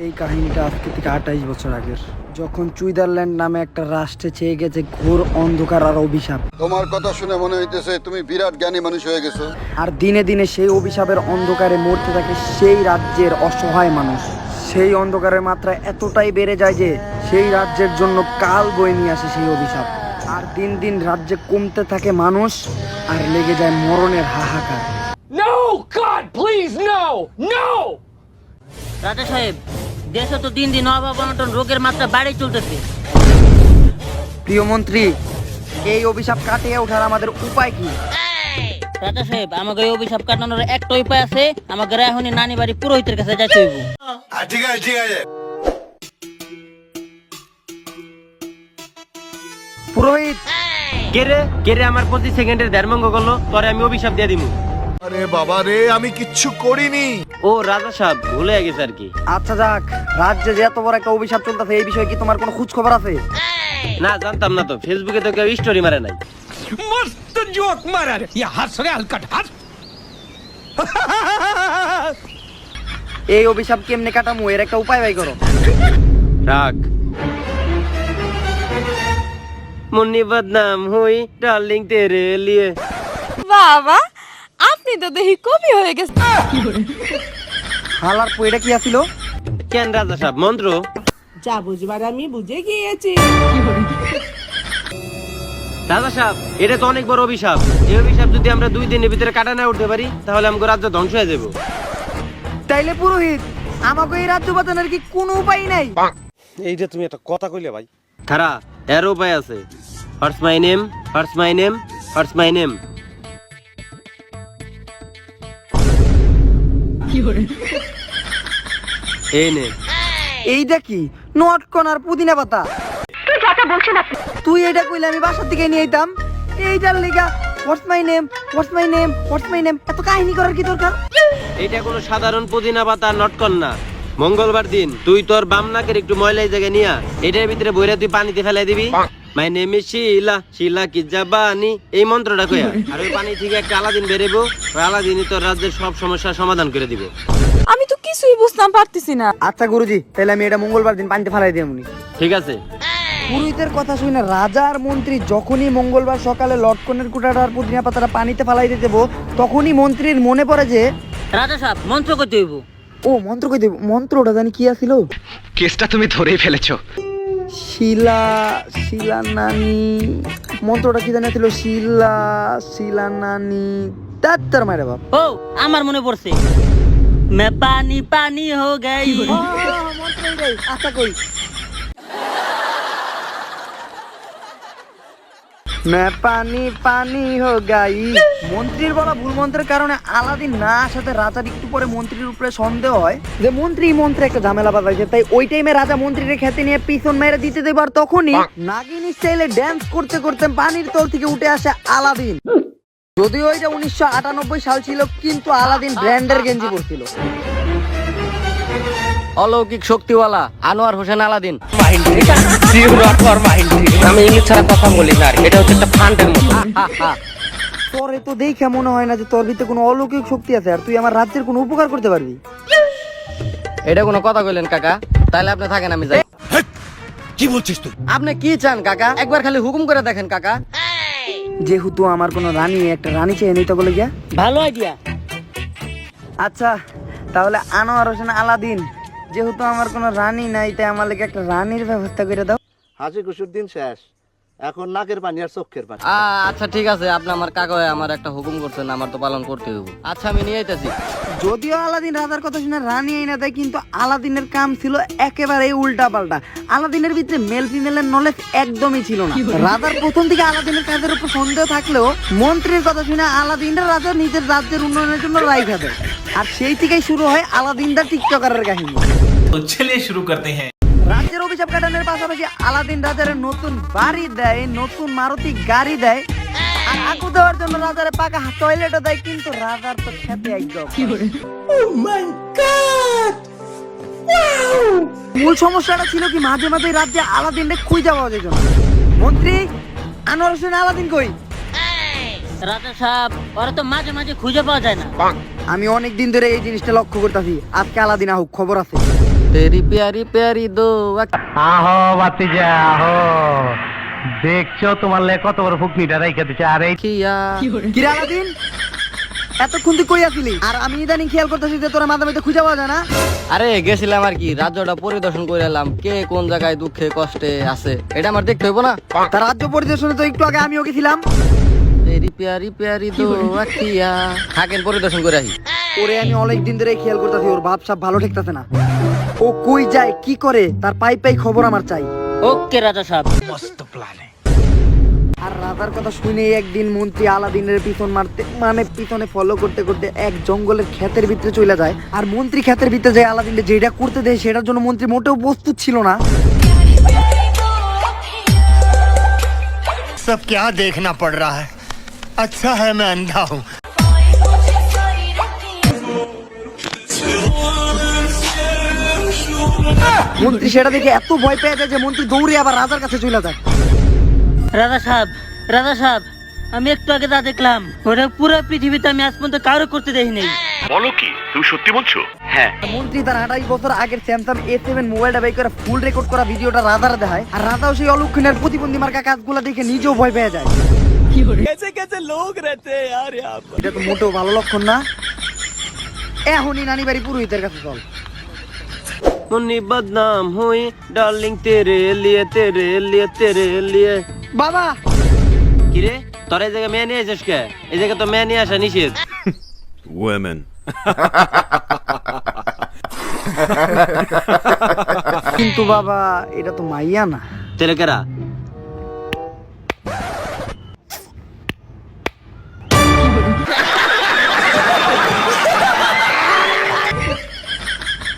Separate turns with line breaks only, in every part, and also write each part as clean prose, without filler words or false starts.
এই কাহিনীটা আজকে থেকে 28 বছর আগের, যখন সুইজারল্যান্ড নামে একটা রাষ্ট্রে চেয়ে গেছে ঘোর অন্ধকার আর অভিশাপ।
তোমার কথা শুনে মনে হইতেছে তুমি বিরাট জ্ঞানী মানুষ হয়ে গেছো।
আর দিনে দিনে সেই অভিশাপের অন্ধকারে মরতে থাকে সেই রাজ্যের অসহায় মানুষ। সেই অন্ধকারের মাত্রা এতটাই বেড়ে যায় যে সেই রাজ্যের জন্য কাল বয়ে নিয়ে আসে সেই অভিশাপ। আর দিন দিন রাজ্যে কমতে থাকে মানুষ, আর লেগে যায় মরণের হাহাকার।
No! God, please, no! No!
রাজা সাহেব, দেশে তো দিন দিন অভাব অনটন রোগের মাত্রা বাড়ে চলতেছে।
প্রিয় মন্ত্রী, এই অভিশাপ কাটিয়ে ওঠার আমাদের উপায় কি?
রাজা সাহেব, আমাকে এই অভিশাপ কাটানোর একটা উপায় আছে। আমাকে এখনই নানি বাড়ি পুরোহিতের কাছে যাইতে হইব।
ঠিক আছে ঠিক আছে।
পুরোহিত,
কেরে আমার 25 সেকেন্ডের ধর্মঙ্গ করলো, পরে আমি অভিশাপ দিয়ে দিমু।
আরে বাবা রে, আমি কিচ্ছু করিনি।
ও রাজা সাহেব ভুলে গেছে আর কি।
আচ্ছা যাক, রাজ্যে যে এত বড় একটা অভিশাপ চলতেছে এই বিষয়ে কি তোমার কোনো খোঁজ খবর আছে?
না, জানতাম না তো, ফেসবুকে তো কেউ স্টোরি মারে নাই।
मस्त जोक मारा रे या हंस रे हलकट हंस
এই অভিশাপ কেমনে কাটামু এর একটা উপায় বাই করো।
রাখ। মুন্নি বদনাম হুই ডার্লিং তেরে লিয়ে।
বাবা, আপনি তো দেখি কবি হয়ে গেছে।
হালার পয়টা কি আছিল?
কেন রাজা সাহেব, মন্ত্র?
যা বুঝবার আমি বুঝে গিয়েছি।
রাজা সাহেব, এটা তো অনেক বড় অভিশাপ। এই অভিশাপ যদি আমরা 2 দিনের ভিতরে কাটা না উঠতে পারি, তাহলে আমাকে রাজ্য ধ্বংস হয়ে যাবো।
তাইলে পুরোহিত, আমাকে এই রাজ্য বাঁচানোর কি কোনো উপায় নাই?
এইটা তুমি একটা কথা কইলে ভাই।
খারা, এর উপায় আছে। What's my name, what's my name, what's my name. এই নে।
এইটা কি? নটকন আর পুদিনা পাতা। তুই এটা কইলে আমি বাসার থেকে নিয়ে আইতাম। এইটার লিগা what's my name, what's my name, what's my name এত কাহিনী করার কি দরকার?
এটা কোনো সাধারণ পুদিনা পাতা নটকন না। মঙ্গলবার দিন তুই তোর বাম নাকের একটু ময়লা এই জায়গায় নিয়া এটার ভিতরে বইরা তুই পানিতে ফেলাই দিবি। মাই নেম ইজ শিলা, শিলা কি জাবানি, এই মন্ত্রটা কইয়া। আর ওই পানি থেকে একটা আলাদিন বেরোবো। ওই আলাদিনই তোর রাজ্যের সব সমস্যার সমাধান করে দিব।
আমি তো কিছুই বুঝতাম পারতেছি না।
আচ্ছা গুরুজি, তাহলে আমি এটা মঙ্গলবার দিন পানিতে ফেলাই দিই।
ঠিক আছে।
পুরোহিতের কথা শুনে রাজা আর মন্ত্রী যখনই মঙ্গলবার সকালে লটকনের কুটাটা আর পুদিনা পাতাটা পানিতে ফেলাই দিতে যাবো, তখনই মন্ত্রীর মনে পড়ে যে
রাজা সাহেব, মন্ত্র করতে হইব।
ও মন্ত্র কই দেব, মন্ত্রটা জানি কি আছিল?
কেসটা তুমি ধরেই ফেলেছো।
শিলা, শিলা নানি, মন্ত্রটা কি জানি ছিল? শিলা, শিলা নানি, তার মারে বাপ।
ও, আমার মনে পড়ছে। মে পানি পানি হো গাই।
আচ্ছা কই, मैं पानी पानी हो गई। মন্ত্রীর বলা ভুল মন্ত্রের কারণে আলাদিন না আসাতে রাজার একটু পরে মন্ত্রীর উপরে সন্দেহ হয় যে মন্ত্রী মন্ত্রে একটা ঝামেলা বাঁধাইছে। তাই ওই টাইমে রাজা মন্ত্রীর খেতে নিয়ে পিছন মেরে দিতে দেবার তখনই নাগিন স্টাইলে ড্যান্স করতে করতে পানির তল থেকে উঠে আসে আলাদিন। যদিও এটা 1998 সাল ছিল, কিন্তু আলাদিন ব্র্যান্ডের গেঞ্জি পরছিল।
অলৌকিক শক্তিওয়ালা আনোয়ার হোসেন আলাদিন।
আমি ইংলিশ ছাড়া কথা বলি না, এটা হচ্ছে একটা ফান্ডের মতো।
তোর তো দেখে মনে হয় না যে তোর ভিতরে কোনো অলৌকিক শক্তি আছে আর তুই আমার রাজ্যের কোনো উপকার করতে পারবি।
এটা কোনো কথা কইলেন কাকা? তাহলে আপনি থাকেন, আমি যাই।
কি বলছিস তুই?
আপনি কি চান কাকা? একবার খালি হুকুম করে দেখেন কাকা।
যেহেতু আমার কোনো রানী, একটা রানী চেয়ে নিতে বলে গিয়া।
ভালো আইডিয়া।
আচ্ছা তাহলে আনোয়ার হোসেন আলাদিন, যেহেতু আমার কোনো রানী নাই, তাই আমার লেগে একটা রানীর ব্যবস্থা করে দাও।
হাসি খুশির দিন শেষ, এখন নাকের পানি আর চোখের পানি।
আচ্ছা ঠিক আছে, আপনি আমার কাকা হয়ে আমার একটা হুকুম করছেন, আমার তো পালন করতে হইব। আচ্ছা আমি নিয়ে আইতাছি।
যদিও আলাদিন রাজার কথা শুনে রানী আইনা দেয়, কিন্তু আলাদিনের কাম ছিল একেবারে উল্টা পাল্টা। আলাদিনের ভিতরে মেল ফিমেলের নলেজ একদমই ছিল না। রাজার প্রথম থেকে আলাদিনের কাজের উপর সন্দেহ থাকলেও মন্ত্রীর কথা শুনে আলাদিনের রাজা নিজের রাজ্যের উন্নয়নের জন্য রাইখা দেয়। আর সেই থেকেই শুরু হয় আলাদিনদার টিকটকারের কাহিনী।
तो चलिए शुरू करते हैं।
রাজ্যের অভিশাপ কাটানোর পাশাপাশি আলাদিন রাজার নতুন বাড়ি দেয়, নতুন মারুতি গাড়ি দেয়, আর আগুন দেওয়ার জন্য রাজারে পাকা টয়লেটও দেয়। কিন্তু রাজার তো খেতে একদম মূল সমস্যাটা ছিল কি, মাঝে মাঝে রাজ্যে আলাদিনকে খুঁজে পাওয়া যেত না। মন্ত্রী আনোয়ার হোসেন আলাদিন কই?
রাজা সাহেব, ওরা তো মাঝে মাঝে খুঁজে পাওয়া যায় না।
আমি অনেক দিন ধরে এই জিনিসটা লক্ষ্য করতেছি, আজকে আলাদিন আহুক খবর আছে।
তেরি প্যারি প্যারি দো
আহো বাতিজা আহো, দেখছো তোমার লে কত বড় ফুকনিটা রাইখা দিছে। আর এই
কিয়া
কিরে আলাদিন, এতক্ষণ তুই কই আছিলি? আর আমি ইদানিং খেয়াল করতেছি যে তোরা মাথা মধ্যে খুঁজে পাওয়া যায় না।
আরে গেছিলাম আর কি, রাজ্যটা পরিদর্শন করে এলাম, কে কোন জায়গায় দুঃখে কষ্টে আছে এটা আমার দেখতে হইব না।
তার রাজ্য পরিদর্শনে তো একটু আগে আমিও গেছিলাম।
তেরি প্যারি প্যারি দো আখিয়া, থাকেন পরিদর্শন করে আসি।
ওরে আমি অনেক দিন ধরে খেয়াল করতেছি, ওর ভাব সাব ভালো ঠেকতেছে না। ও কই যায় কি করে তার পাই পাই খবর আমার চাই।
ওকে রাজা সাহেব।
আর রাজার কথা শুনে একদিন মন্ত্রী আলাদিনের পিছন মারতে মানে পিছনে ফলো করতে করতে এক জঙ্গলের ক্ষেতের ভিতরে চলে যায়। আর মন্ত্রী ক্ষেতের ভিতরে যায় আলাদিনকে যেটা করতে দেয় সেটার জন্য মন্ত্রী মোটেও প্রস্তুত ছিল না।
সব क्या देखना पड़ रहा है, अच्छा है मैं अंधा हूँ।
মন্ত্রী সেটা দেখে এত ভয় পেয়ে যায় যে মন্ত্রী দৌড়ে আবার রাজার কাছে চলে যায়।
রাজা সাহেব, রাজা সাহেব, আমি একটু আগে যা দেখলাম ওটা পুরো পৃথিবীতে আমি আজ পর্যন্ত কারো করতে দেখি নাই।
বলো কি তুমি সত্যি বলছো? হ্যাঁ।
মন্ত্রী তার 28 বছর আগের স্যামসাং A7 মোবাইলটা বাই করে ফুল রেকর্ড করা ভিডিওটা রাজারে দেখায়। আর রাজাও সেই অলক্ষণের প্রতিবন্ধী মার্কা কাজগুলো দেখে নিজেও ভয় পেয়ে যায়। এটা তো মোটেও ভালো লক্ষণ না। এখনই নানি বাড়ি পুরোহিতের কাছে চল।
মুন্নি বদনাম হুই ডার্লিং তেরে লিয়ে তেরে লিয়ে তেরে লিয়ে।
বাবা
কিরে তোর এই জায়গায় মেয়ে নিয়ে আসিস কে? এই জায়গায় তো মেয়ে নিয়ে আসা নিষেধ।
Women.
কিন্তু বাবা এটা তো মাইয়া না।
তেরে কেরা?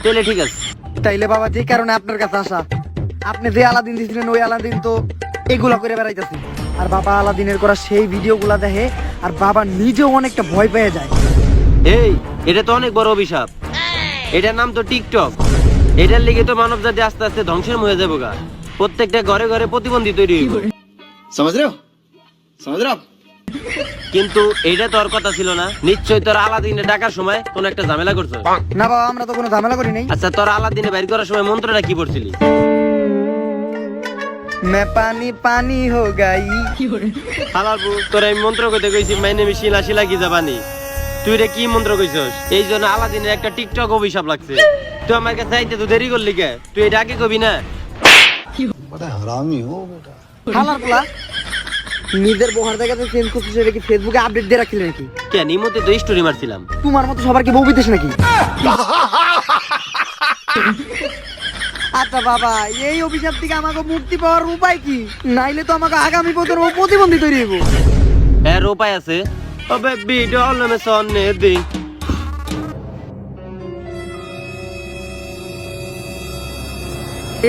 তেলে ঠিক আছে।
তাইলে বাবা যে কারণে আপনার কাছে আসা, আপনি যে আলাদিন দিয়েছিলেন ওই আলাদিন তো এগুলা করে বেড়াইতেছে। আর বাবা আলাদিনের করা সেই ভিডিওগুলা দেখে আর বাবা নিজেও অনেকটা ভয় পেয়ে যায়।
এই এটা তো অনেক বড় অভিশাপ, এটার নাম তো টিকটক। এটার লিগে তো মানব জাতি আস্তে আস্তে ধ্বংসের হয়ে যাবো গা। প্রত্যেকটা ঘরে ঘরে প্রতিবন্ধী তৈরি হইব। কিন্তু এইটা তোর কথা ছিল না, নিশ্চয়ই তোর আলাদিনে ডাকার সময় কোন একটা ঝামেলা করছো।
না বাবা আমরা তো কোনো ঝামেলা করি নাই।
আচ্ছা তোর আলাদিনে বাইর করার সময় মন্ত্রটা কি পড়ছিলি?
मैं पानी पानी हो गई।
হালালবু তোর আমি মন্ত্র কইতে কইছি মাই নেম ইজ শিলা শিলা কি জাবানি, তুই রে কি মন্ত্র কইছস? এই জন্য আলাদিনের একটা টিকটক অভিশাপ লাগছে। তুই আমার কাছে আইতে তো দেরি করলি কে? তুই এটা আগে কবি না?
হালার পোলা নিজের বহার জায়গাতে চেঞ্জ করছিস, সেটা কি ফেসবুকে আপডেট দিয়ে রাখছিলেন নাকি?
কেন ইমতে তো স্টোরি মারছিলাম।
তোমার মতো সবার কি বউ বিদেশ নাকি? আচ্ছা বাবা এই অভিশাপ থেকে আমাকে মুক্তি পাওয়ার উপায় কি? নাইলে তো আমাকে আগামী বছর প্রতিবন্ধী তৈরি হইব।
এর উপায় আছে। ও বেবি ডল মে সনে দে।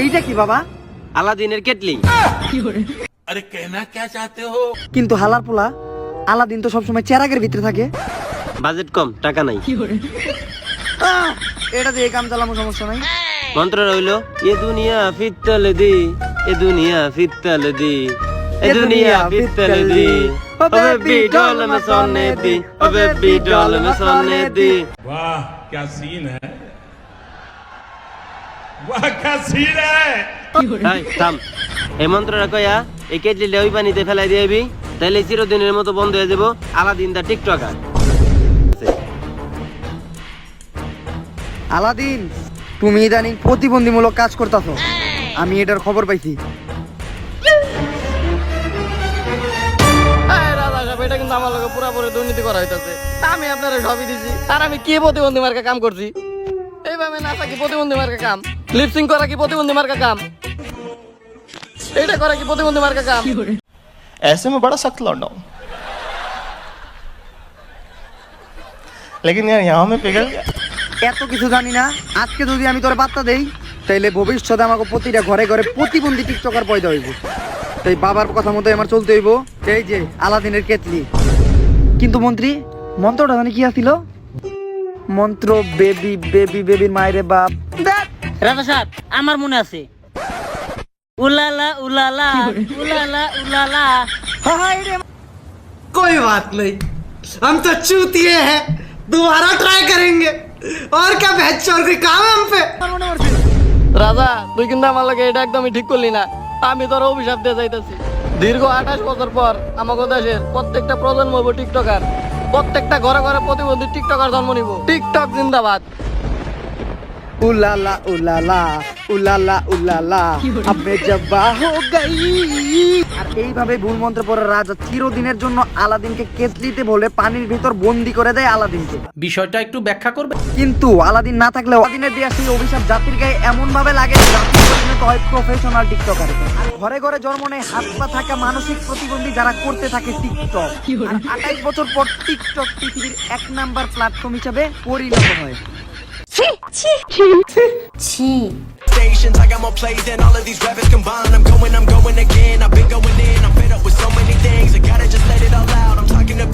এইটা কি বাবা?
আলাদিনের কেটলি।
কিন্তু হালার পোলা আলাদিন তো সবসময় চেরাগের ভিতরে থাকে।
বাজেট কম, টাকা নাই।
এটা দিয়ে কাম চালামো, সমস্যা নাই।
মন্ত্র রইলো এ দুনিয়া ফিতল দি, এ দুনিয়া ফিতল দি, এ দুনিয়া ফিতল দি। ও বেবি ডল মে সনে দি, ও বেবি ডল মে সনে দি।
वाह क्या सीन है, वाह क्या सीन है।
এই থাম, এই মন্ত্রটা কইয়া এই কেটলিটা ওই পানিতে ফেলাই দিবি, তাহলে চিরদিনের মতো বন্ধ হয়ে যাব আলাদিন দা টিকটকার।
আলাদিন তুমি ইদানিং প্রতিবন্ধীমূলক কাজ করতেছো, আমি এটার খবর পাইছি।
এটা কিন্তু আমার লগে পুরোপুরি দুর্নীতি করা হইতাছে। আমি আপনারা সবই দিছি, আর আমি কি প্রতিবন্ধী মার্কা কাম করছি? এইভাবে নাচা কি প্রতিবন্ধী মার্কা কাম? লিপসিং করা কি প্রতিবন্ধী মার্কা কাম? এটা করা কি প্রতিবন্ধী মার্কা কাম?
ऐसे में बड़ा सख्त लौंडा हूँ, लेकिन यार यहाँ में पिघल गया।
এত কিছু জানি না, আজকে যদি আমি তোর বার্তা দেই তাইলে ভবিষ্যতে আমাকে প্রতিটা ঘরে ঘরে প্রতিবন্ধী টিকটকার পয়দা হইব। তাই বাবার কথা মতো আমার চলতে হইব। এই যে আলাদিনের কেতলি। কিন্তু মন্ত্রী মন্ত্রটা জানি কি আছিল? মন্ত্র বেবি বেবি বেবির মায়ের বাপ।
রাজা সাহেব আমার মনে আছে। উলালা উলালা উলালা উলালা।
হ্যাঁ হ্যাঁ
कोई बात नहीं, हम तो चूतिए हैं, दोबारा ट्राई करेंगे और क्या बहस और कोई काम है हम पे
রাজা তুই কিন্তু আমার লাগে এটা একদমই ঠিক করলি না আমি তোর অভিশাপ দিয়ে যাইতেছি দীর্ঘ 28 বছর পর আমাকে দেশের প্রত্যেকটা প্রজন্ম হইব টিকটকার প্রত্যেকটা ঘরে ঘরে প্রতিবন্ধী টিকটকার জন্ম নিব টিকটক জিন্দাবাদ উলালা উলালা উলালা উলালা আবে জব্বা হো গই। আর এইভাবে ভুল মন্ত্র পড়ে রাজা চিরদিনের জন্য আলাদিনকে কেতলিতে বলে পানির ভিতর বন্দি করে দেয় আলাদিনকে।
বিষয়টা একটু ব্যাখ্যা করবে?
কিন্তু আলাদিন না থাকলে আলাদিনের দেয়া সেই অভিশাপ জাতির গায়ে এমন ভাবে লাগে যে জাতি পরিণত হয় প্রফেশনাল টিকটকারে। আর ঘরে ঘরে জন্ম নেয় হাত পা থাকা মানসিক প্রতিবন্ধী যারা করতে থাকে টিকটক। আর 28 বছর পর টিকটক পৃথিবীর 1 নাম্বার প্ল্যাটফর্ম হিসেবে পরিণত হয়।
Stations, I got more plays than all of these rappers combined. I'm going again. I've been going in. I'm fed up with so many things. I gotta just let it all out. I'm talking to